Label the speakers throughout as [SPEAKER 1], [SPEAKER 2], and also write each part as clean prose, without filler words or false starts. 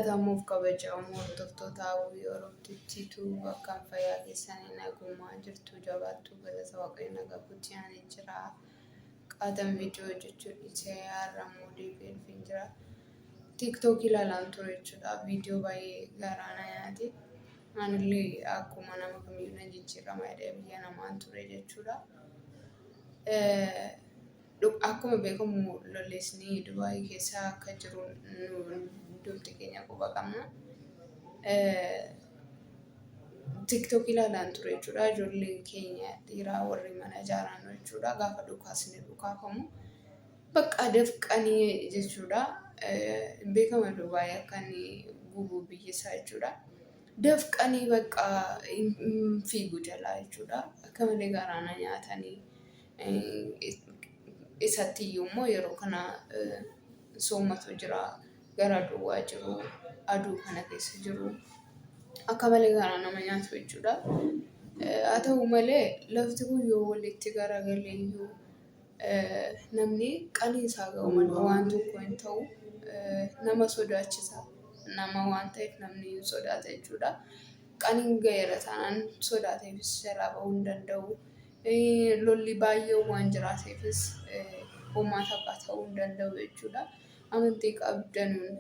[SPEAKER 1] Tamuuf kabajamoo hordoftoota hawwii Oromtiitu bakka fayyaa keessanii nagumaa jirtu jabaattuu galata waaqayyo nagaa guutii ani jira. Qaadam viidiyoo jechuun isee har'ammoo deebiin fin jira. TikTok ilaalaan ture jechuudha. Viidiyoo baay'ee garaana nyaati. Anillee akkuma nama kamiyyuu na jijjiirama jedhee biyya namaan ture jechuudha. Akkuma beekamu lolleesni Dubaayii keessa akka jiru dubbi keenya quba qabna. TikTok ilaalaan ture jechuudha. Ijoolleen keenya dhiiraa warri mana ijaaran jechuudha. Gaafa dhukaasni dhukaafamu bakka dafqanii jechuudha. Beekama Dubaayii akka inni gubu biyyisaa jechuudha. Dafqanii bakka fiigu jalaa jechuudha. Akka malee garaana nyaatanii isatti iyyuu yeroo kana soomatu jira. Gara duwwaa jiru. Aduu kana keessa jiru. Akka malee garaa nama nyaatu jechuudha. Haa ta'u malee lafti kun yoo walitti garagalee iyyuu namni qanii isaa ga'u malee waan tokko hin ta'u nama sodaachisa. Nama waan ta'eef namni hin sodaata jechuudha. Qaniin ga'eera taanaan sodaateefis jalaa ba'uu hin danda'u. Lolli baay'ee waan jiraateefis homaa takka ta'uu hin danda'u jechuudha. Amantii qabdanuun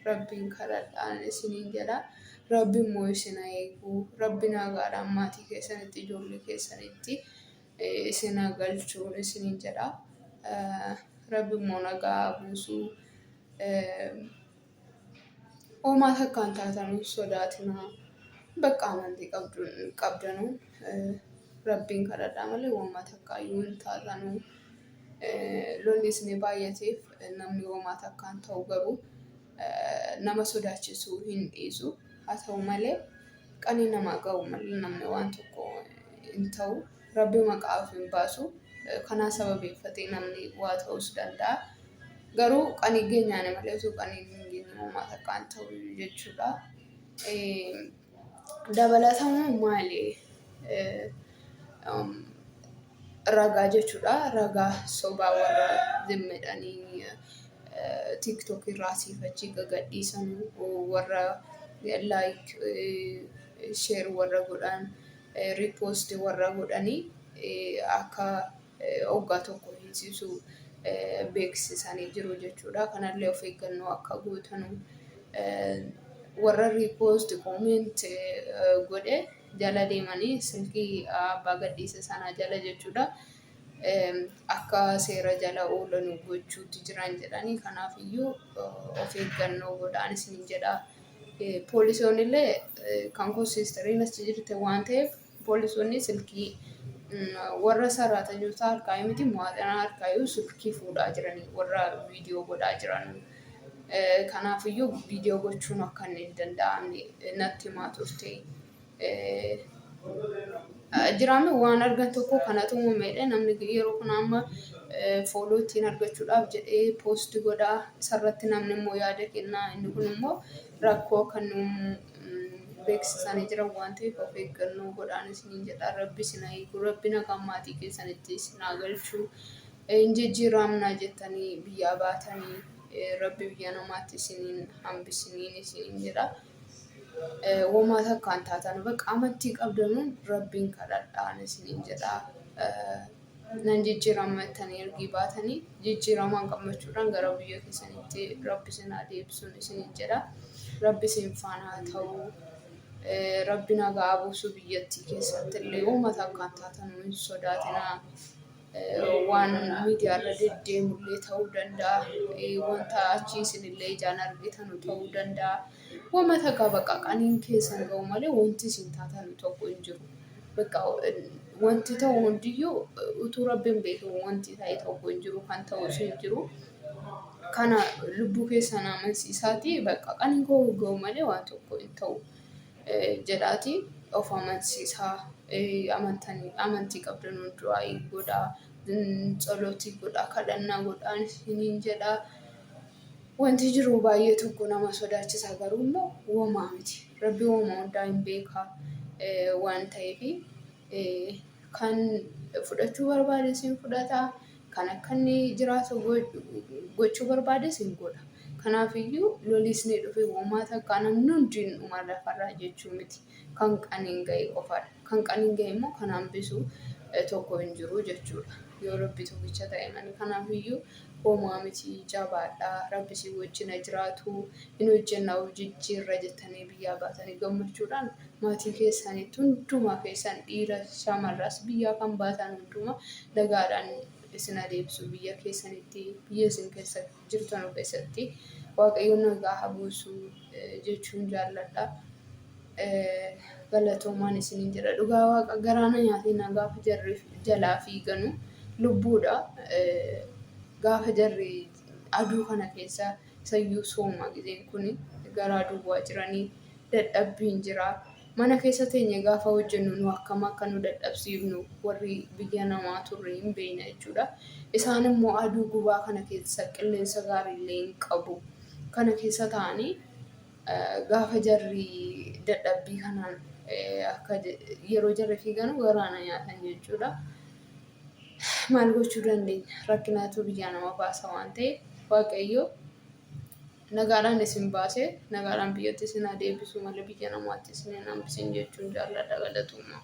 [SPEAKER 1] Rabbiin kadhadhaan isiniin jedha. Rabbi immoo isin haa eegu. Rabbi nagaadhaan maatii keessanitti ijoollee keessanitti isin haa galchu isiniin jedha. Rabbi immoo nagaa buusuu. Homaa takkaan taatanuu sodaatinaa. Bakka amantii qabdanuun Rabbiin kadhadhaa malee homaa takkaayyuu hin taatanuu. Lolli isin baay'ateef namni homaa takkaan ta'u garuu nama sodaachisuu hin dhiisu. Haa ta'u malee qanii namaa ga'u malee namni waan tokko hin ta'u. Rabbi maqaaf hin baasu. Kanaa sababeeffatee namni waa ta'uus danda'a. Garuu qanii geenyaan malee osoo qanii hin geenye homaa takkaan ta'u jechuudha. Dabalataan maali? Ragaa jechuudha. Ragaa sobaa warra zimmadhanii TikTok irraa siifachi gagadhiisan warra like share warra godhan repost warra godhanii akka hoggaa tokko hiisisu beeksisanii jiru jechuudha. Kanallee of eeggannoo akka gootanu warra repost comment godhe jala deemanii silkii abbaa gadhiisa sanaa jala jechuudha. Akka seera jala oolan gochuutti jiran jedhanii kanaaf iyyuu of eeggannoo godhaan isiniin jedha. Poolisoonni illee kan koonsistariin as jirte waan ta'eef poolisoonni silkii warra sararaatoota harkaa miti mo'atanaa harkaa iyyuu silkii fuudhaa jiranii warra viidiyoo godhaa jiran. Kanaaf iyyuu viidiyoo gochuun akka hin danda'amne natti himaa turte. Jiraame waan argan tokko kanatu uumamedha. Namni yeroo kana amma fooloo ittiin argachuudhaaf jedhee poost godhaa. Isarratti namni immoo yaada kennaa. Inni kun immoo rakkoo kan beeksisanii jiran waan ta'eef of eeggannoo godhaan isiniin jedha. Rabbi isin haa eegu. Rabbi nagaan maatii keessanitti isin haa galchu. Hin jijjiiramnaa jettanii biyyaa baatanii Rabbi biyya namaatti isiniin hambisiniin isiniin jedha. Homaa takkaan taatan bakka amantii qabdanuun Rabbiin kadhadhaan isiniin jedha. Nan jijjiirama jettanii ergii baatanii jijjiiramaan gammachuudhaan gara biyya keessanitti Rabbi isin haa deebisuun isiniin jedha. Rabbi isin faana haa ta'u. Rabbi nagaa buusu biyyattii keessatti illee homaa takkaan taatanuu hin sodaatinaa. Waan miidiyaarra deddeemullee ta'uu danda'a. Wanta achii isinillee ijaan argitan ta'uu danda'a. Homaa takkaa bakka qaniin keessan ga'u malee wanti isin taatan tokko hin jiru. Bakka wanti ta'u hundiyyuu utuu Rabbiin beeku wanti ta'e tokko hin jiru. Kan ta'us hin jiru. Kana lubbuu keessan amansiisaati bakka qaniin ga'u malee waan tokko hin ta'u jedhaati of amansiisaa. Amantii qabdanuun du'aa godhaa. Tsolootii godhaa. Kadhannaa godhaan isiniin jedha. Wanti jiru baay'ee tokko nama sodaachisa garuu immoo homaa miti. Rabbi homaa hundaa hin beekaa waan ta'eef kan fudhachuu barbaade isin fudhata. Kan akka inni jiraatu gochuu barbaades hin godha. Kanaafiyyuu lolisni dhufe uumaa takka namni hundi hin dhuma lafarraa jechuu miti. Kan qaniin ga'e qofaadha. Kan qaniin ga'e immoo kan hambisu tokko hin jiru jechuudha. Yoo Rabbi tokkicha ta'e malee. Kanaafiyyuu homaa miti jabaadhaa. Rabbi si wajjin haa jiraatu. Hin hojjennaa of jijjiirra jettanii biyyaa baatanii gammachuudhaan maatii keessanitti hundumaa keessan dhiira shamarras biyyaa kan baatan hundumaa nagaadhaan isin adeemsu biyya keessanitti biyya isin keessa jirtan keessatti waaqayyoon nagaa haa buusu jechuun jaalladha. Galatoomaan isiniin jedha. Dhugaa waaqa garaana nyaateen gaafa jarri jalaa fiiganu lubbuudha. Gaafa jarri aduu kana keessa sayyuu sooma gizeen kun garaa duwwaa jiranii dadhabbiin jira. Mana keessa teenye gaafa hojjennu nu akkam akka nu dadhabsiifnu warri biyya namaa turre hin beekna jechuudha. Isaan immoo aduu gubaa kana keessa qilleensa gaariillee hin qabu. Kana keessa ta'anii gaafa jarri dadhabbii kanaan akka yeroo jarri fiiganu waraana nyaatan jechuudha. Maal gochuu dandeenya? Rakkinaatu biyya nama baasa waan ta'eef waaqayyo nagaadhaan isin baase nagaadhaan biyyatti isin haa deebisu malee biyya namaatti isin hin hambisin jechuun jaalladha. Galatoomaa.